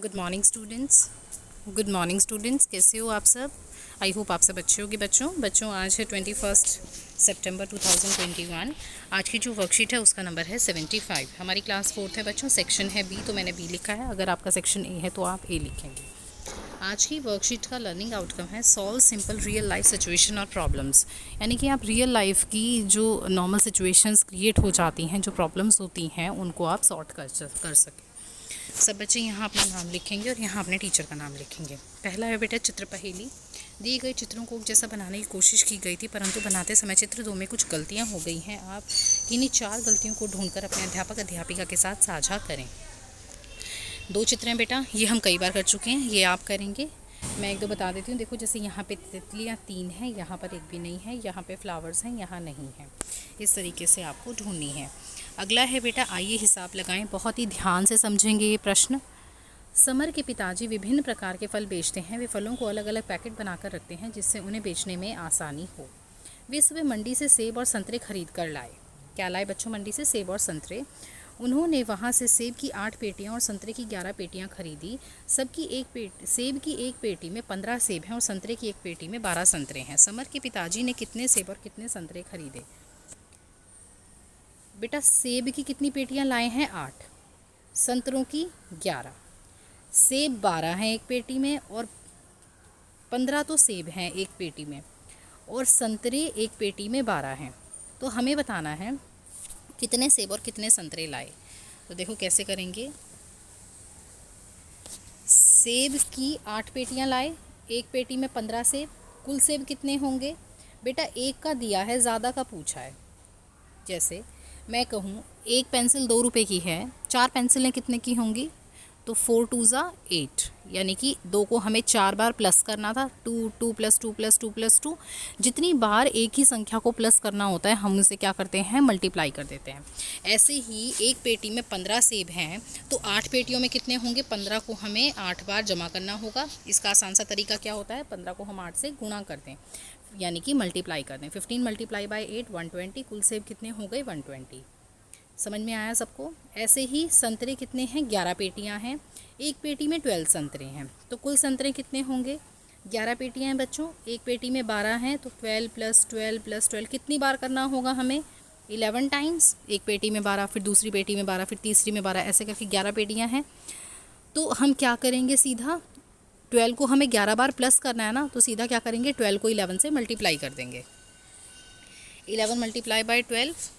Good morning students. Good morning students, कैसे हो आप सब? आई होप आप सब अच्छे होंगे। बच्चों आज है 21 सितंबर 2021। आज की जो वर्कशीट है उसका नंबर है 75। हमारी क्लास 4th है बच्चों, सेक्शन है बी, तो मैंने बी लिखा है। अगर आपका सेक्शन ए है तो आप ए लिखेंगे। आज की वर्कशीट का लर्निंग आउटकम है solve simple real life situation और प्रॉब्लम्स। यानी कि आप रियल लाइफ की जो नॉर्मल सिचुएशंस क्रिएट हो जाती हैं, जो प्रॉब्लम्स होती हैं, उनको आप सॉर्ट कर सकें। सब बच्चे यहाँ अपना नाम लिखेंगे और यहाँ अपने टीचर का नाम लिखेंगे। पहला है बेटा चित्र पहेली। दिए गए चित्रों को जैसा बनाने की कोशिश की गई थी, परंतु बनाते समय चित्र 2 में कुछ गलतियाँ हो गई हैं। आप इन्हीं 4 गलतियों को ढूंढकर अपने अध्यापक अध्यापिका के साथ साझा करें। 2 चित्र हैं बेटा, ये हम कई बार कर चुके हैं, ये आप करेंगे। मैं एक दो बता देती हूँ। देखो, जैसे यहाँ पे तितलियाँ 3 हैं, यहाँ पर एक भी नहीं है, यहाँ पे फ्लावर्स हैं, यहाँ नहीं है। इस तरीके से आपको ढूंढनी है। अगला है बेटा, आइए हिसाब लगाएं। बहुत ही ध्यान से समझेंगे ये प्रश्न। समर के पिताजी विभिन्न प्रकार के फल बेचते हैं। वे फलों को अलग अलग पैकेट बनाकर रखते हैं जिससे उन्हें बेचने में आसानी हो। वे सुबह मंडी से सेब और संतरे खरीद कर लाए। क्या लाए बच्चों? मंडी से सेब और संतरे। उन्होंने वहाँ से सेब की 8 पेटियाँ और संतरे की 11 पेटियाँ खरीदी। सेब की एक पेटी में 15 सेब हैं और संतरे की एक पेटी में 12 संतरे हैं। समर के पिताजी ने कितने सेब और कितने संतरे खरीदे? बेटा, सेब की कितनी पेटियाँ लाए हैं? 8। संतरों की 11। सेब 12 हैं एक पेटी में और 15 तो सेब हैं एक पेटी में, और संतरे एक पेटी में 12 हैं। तो हमें बताना है कितने सेब और कितने संतरे लाए। तो देखो कैसे करेंगे। सेब की 8 पेटियां लाए, एक पेटी में 15 सेब, कुल सेब कितने होंगे? बेटा, एक का दिया है, ज़्यादा का पूछा है। जैसे मैं कहूँ एक पेंसिल 2 रुपये की है, 4 पेंसिलें कितने की होंगी? तो 4 2 ज़ा 8, यानी कि 2 को हमें 4 बार प्लस करना था। 2 2 + 2 + 2 + 2। जितनी बार एक ही संख्या को प्लस करना होता है, हम उसे क्या करते हैं? मल्टीप्लाई कर देते हैं। ऐसे ही एक पेटी में 15 सेब हैं, तो 8 पेटियों में कितने होंगे? 15 को हमें 8 बार जमा करना होगा। इसका आसान सा तरीका क्या होता है? 15 को हम 8 से गुणा कर दें, यानी कि मल्टीप्लाई कर दें। 15 × 8 120। कुल सेब कितने हो गए? 120। समझ में आया सबको? ऐसे ही संतरे कितने हैं? 11 पेटियां हैं, एक पेटी में 12 संतरे हैं, तो कुल संतरे कितने होंगे? 11 पेटियां हैं बच्चों, एक पेटी में 12 हैं, तो 12 + 12 + 12 कितनी बार करना होगा हमें? 11 टाइम्स। एक पेटी में 12, फिर दूसरी पेटी में 12, फिर तीसरी में 12, ऐसे करके 11 पेटियाँ हैं। तो हम क्या करेंगे? सीधा 12 को हमें 11 बार प्लस करना है ना, तो सीधा क्या करेंगे? 12 को 11 से मल्टीप्लाई कर देंगे। 11 × 12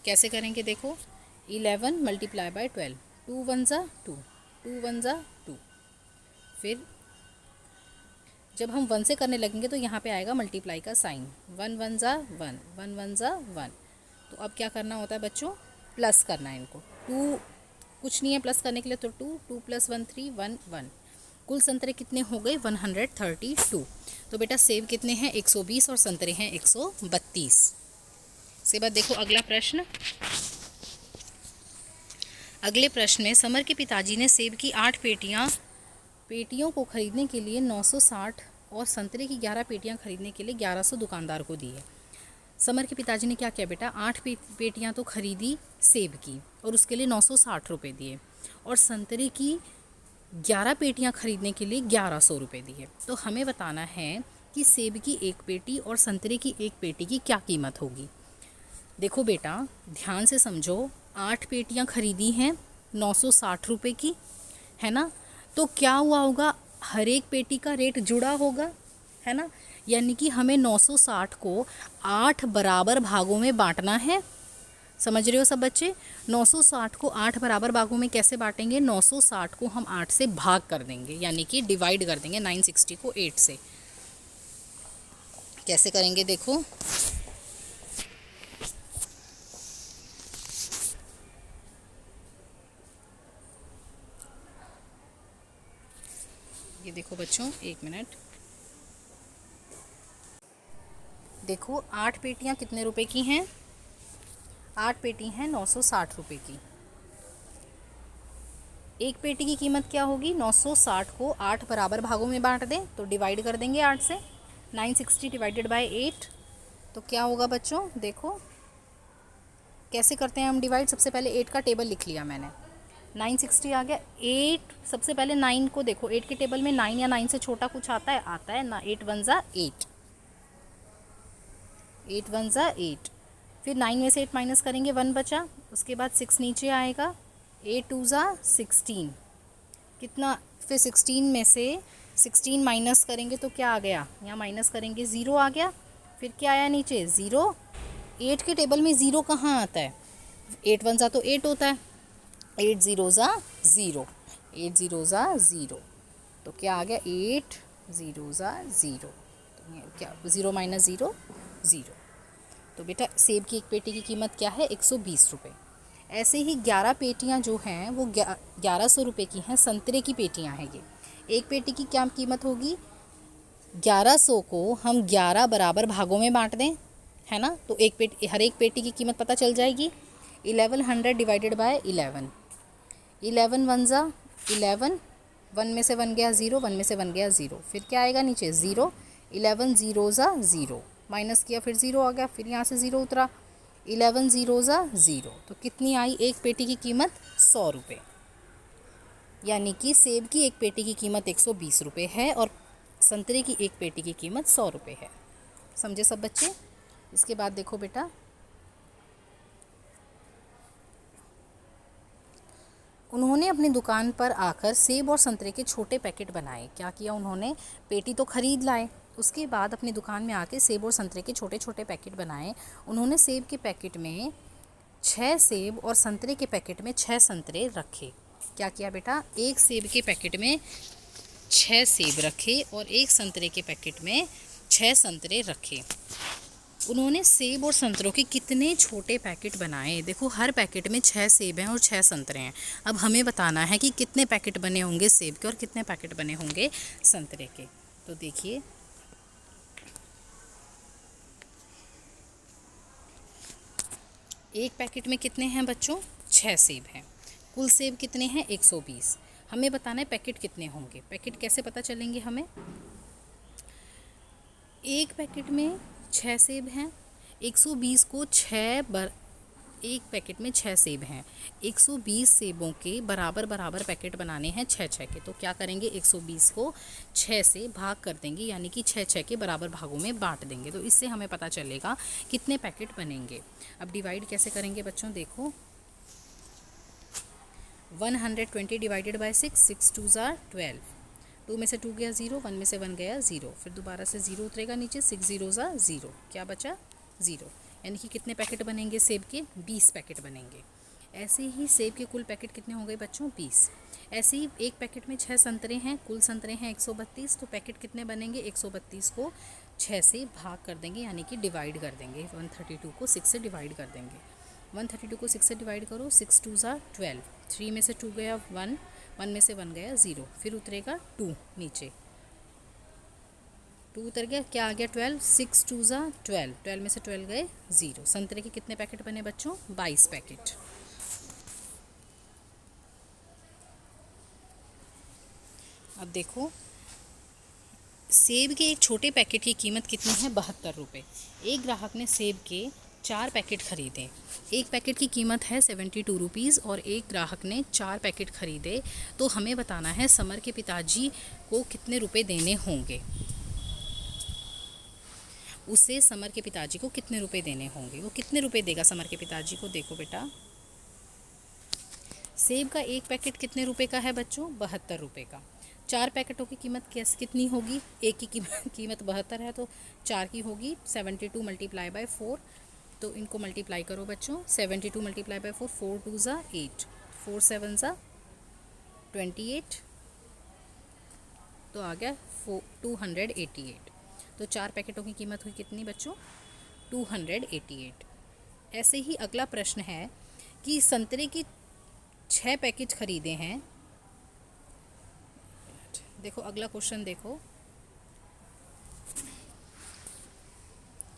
कैसे करेंगे? देखो, 11 × 12, 2 1 ज़ा 2, 2 1 ज़ा 2। फिर जब हम 1 से करने लगेंगे तो यहाँ पे आएगा मल्टीप्लाई का साइन। 1 1 ज़ा 1, 1 1 ज़ा 1। तो अब क्या करना होता है बच्चों? प्लस करना है इनको। 2 कुछ नहीं है प्लस करने के लिए, तो 2 2 + 1 3 1 1। कुल संतरे कितने हो गए? 132। तो बेटा सेब कितने हैं? 120 और संतरे हैं 132। इसके बाद देखो अगला प्रश्न। अगले प्रश्न में समर के पिताजी ने सेब की 8 पेटियों को खरीदने के लिए 960 और संतरे की 11 पेटियां खरीदने के लिए 1100 दुकानदार को दी है। समर के पिताजी ने क्या किया बेटा? 8 पेटियां तो खरीदी सेब की और उसके लिए 960 रुपये दिए, और संतरे की 11 पेटियां खरीदने के लिए 1100 रुपये दिए। तो हमें बताना है कि सेब की एक पेटी और संतरे की एक पेटी की क्या कीमत होगी। देखो बेटा, ध्यान से समझो। 8 पेटियां खरीदी हैं 960 रुपये की, है ना? तो क्या हुआ होगा? हर एक पेटी का रेट जुड़ा होगा, है ना? यानी कि हमें 960 को 8 बराबर भागों में बांटना है। समझ रहे हो सब बच्चे? 960 को 8 बराबर भागों में कैसे बांटेंगे? 960 को हम 8 से भाग कर देंगे, यानी कि डिवाइड कर देंगे 960 को 8 से। कैसे करेंगे देखो। ये देखो बच्चों, 1 मिनट। देखो 8 पेटियां कितने रुपए की हैं? 8 पेटी हैं 960 रुपये की। एक पेटी की कीमत क्या होगी? 960 को 8 बराबर भागों में बांट दें, तो डिवाइड कर देंगे 8 से। 960 / 8, तो क्या होगा बच्चों? देखो कैसे करते हैं हम डिवाइड। सबसे पहले 8 का टेबल लिख लिया मैंने। 960 आ गया। 8 सबसे पहले 9 को देखो, 8 के टेबल में 9 या 9 से छोटा कुछ आता है? आता है ना। 8 1 ज़ा 8, 8 1 ज़ा 8। फिर 9 में से 8 माइनस करेंगे, 1 बचा। उसके बाद 6 नीचे आएगा। 8 2 ज़ा 16, कितना? फिर 16 में से 16 माइनस करेंगे तो क्या आ गया? यहाँ माइनस करेंगे 0 आ गया। फिर क्या आया नीचे? 0। 8 के टेबल में 0 कहाँ आता है? 8 1 ज़ा तो 8 होता है। 8 0 ज़ा 0, 8 0 ज़ा 0, तो क्या आ गया? 8 0 ज़ा 0। तो ये क्या? 0 माइनस 0 0। तो बेटा सेब की एक पेटी की कीमत क्या है? 120 रुपये। ऐसे ही 11 पेटियाँ जो हैं वो 1100 रुपये की हैं। संतरे की पेटियाँ हैं ये। एक पेटी की क्या कीमत होगी? 1100 को हम 11 बराबर भागों में बांट दें, है ना, तो हर एक पेटी की कीमत पता चल जाएगी। 1100 डिवाइडेड बाय 11, 11 1 ज़ा 11, 1 में से 1 गया 0, 1 में से 1 गया 0। फिर क्या आएगा नीचे? 0। 11 0 ज़ा 0, माइनस किया फिर 0 आ गया, फिर यहाँ से 0 उतरा। 11 0 ज़ा 0, तो कितनी आई? एक पेटी की कीमत 100 रुपये। यानी कि सेब की एक पेटी की कीमत 120 रुपये है और संतरे की एक पेटी की कीमत 100 रुपये है। समझे सब बच्चे? इसके बाद देखो बेटा, उन्होंने अपनी दुकान पर आकर सेब और संतरे के छोटे पैकेट बनाए। क्या किया उन्होंने? पेटी तो खरीद लाए, उसके बाद अपनी दुकान में आके सेब और संतरे के छोटे छोटे पैकेट बनाए। उन्होंने सेब के पैकेट में 6 सेब और संतरे के पैकेट में 6 संतरे रखे। क्या किया बेटा? एक सेब के पैकेट में 6 सेब रखे और एक संतरे के पैकेट में 6 संतरे रखे। उन्होंने सेब और संतरों के कितने छोटे पैकेट बनाए? देखो हर पैकेट में 6 सेब हैं और 6 संतरे हैं। अब हमें बताना है कि कितने पैकेट बने होंगे सेब के और कितने पैकेट बने होंगे संतरे के। तो देखिए, एक पैकेट में कितने हैं बच्चों? 6 सेब हैं। कुल सेब कितने हैं? 120। हमें बताना है पैकेट कितने होंगे। पैकेट कैसे पता चलेंगे हमें? एक पैकेट में 6 सेब हैं, 120 को 6 एक पैकेट में 6 सेब हैं, 120 सेबों के बराबर बराबर पैकेट बनाने हैं 6 6 के। तो क्या करेंगे? 120 को 6 से भाग कर देंगे, यानी कि 6 6 के बराबर भागों में बांट देंगे। तो इससे हमें पता चलेगा कितने पैकेट बनेंगे। अब डिवाइड कैसे करेंगे बच्चों? देखो, 120 डिवाइडेड बाय 6, 6 2 ज़ा 12, 2 में से 2 गया 0, 1 में से 1 गया 0, फिर दोबारा से 0 उतरेगा नीचे, 6 0 ज़ा 0, क्या बचा? 0। यानी कि कितने पैकेट बनेंगे सेब के? 20 पैकेट बनेंगे। ऐसे ही सेब के कुल पैकेट कितने हो गए बच्चों? 20। ऐसे ही एक पैकेट में 6 संतरे हैं, कुल संतरे हैं 132, तो पैकेट कितने बनेंगे? 132 को 6 से भाग कर देंगे, यानी कि डिवाइड कर देंगे। 132 को 6 से डिवाइड कर देंगे। 132 को 6 से डिवाइड करो, 6 2 ज़ा 12, 3 में से 2 गया 1, 1 में से 1 गया 0, फिर उतरेगा 2 नीचे, 2 उतर गया, क्या आ गया? 12, 6 2 ज़ा 12, 12 में से 12 गए 0। संतरे के कितने पैकेट बने बच्चों? 22 पैकेट। अब देखो, सेब के एक छोटे पैकेट की कीमत कितनी है? 72 रुपये। एक ग्राहक ने सेब के 4 पैकेट खरीदे। एक पैकेट की कीमत है 72 रुपीज़ और एक ग्राहक ने 4 पैकेट खरीदे। तो हमें बताना है समर के पिताजी को कितने रुपए देने होंगे। उसे समर के पिताजी को कितने रुपए देने होंगे? वो कितने रुपए देगा समर के पिताजी को? देखो बेटा, सेब का एक पैकेट कितने रुपए का है बच्चों? 72 रुपये का। 4 पैकेटों की कीमत कितनी होगी? एक की कीमत 72 है तो 4 की होगी 72 मल्टीप्लाई बाय 4। तो इनको मल्टीप्लाई करो बच्चों, 72 मल्टीप्लाई बाय 4, 4 2 ज़ा 8, 4 7 ज़ा 28, तो आ गया 288। तो 4 पैकेटों की कीमत हुई कितनी बच्चों? 288। ऐसे ही अगला प्रश्न है कि संतरे की 6 पैकेट खरीदे हैं। देखो अगला क्वेश्चन देखो,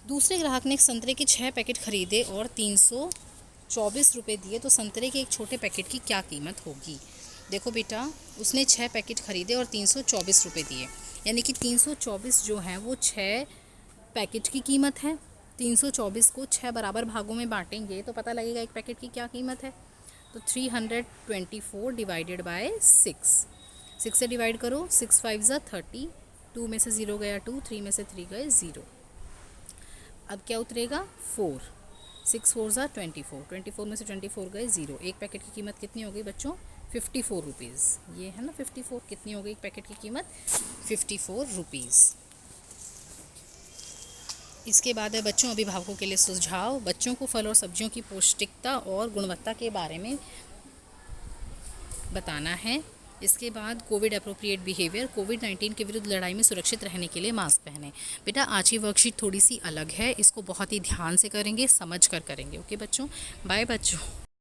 दूसरे ग्राहक ने संतरे के 6 पैकेट खरीदे और 324 रुपये दिए, तो संतरे के एक छोटे पैकेट की क्या कीमत होगी? देखो बेटा, उसने 6 पैकेट खरीदे और 324 रुपये दिए, यानी कि 324 जो है वो 6 पैकेट की कीमत है। 324 को 6 बराबर भागों में बांटेंगे तो पता लगेगा एक पैकेट की क्या कीमत है। तो 324 डिवाइडेड बाय 6 से डिवाइड करो, 6 5 ज़ा 30, 2 में से 0 गया 2, 3 में से 3 गए 0। अब क्या उतरेगा 4, 6 4 ज़ा 24, 24 में से 24 गए 0। एक पैकेट की कीमत कितनी हो गई बच्चों? 54 रुपीज़। ये है ना 54, कितनी हो गई एक पैकेट की कीमत? 54 रुपीज़। इसके बाद है बच्चों अभिभावकों के लिए सुझाव। बच्चों को फल और सब्जियों की पौष्टिकता और गुणवत्ता के बारे में बताना है। इसके बाद कोविड अप्रोप्रिएट बिहेवियर, कोविड-19 के विरुद्ध लड़ाई में सुरक्षित रहने के लिए मास्क पहने। बेटा आज की वर्कशीट थोड़ी सी अलग है, इसको बहुत ही ध्यान से करेंगे, समझ कर करेंगे। ओके बच्चों, बाय बच्चों।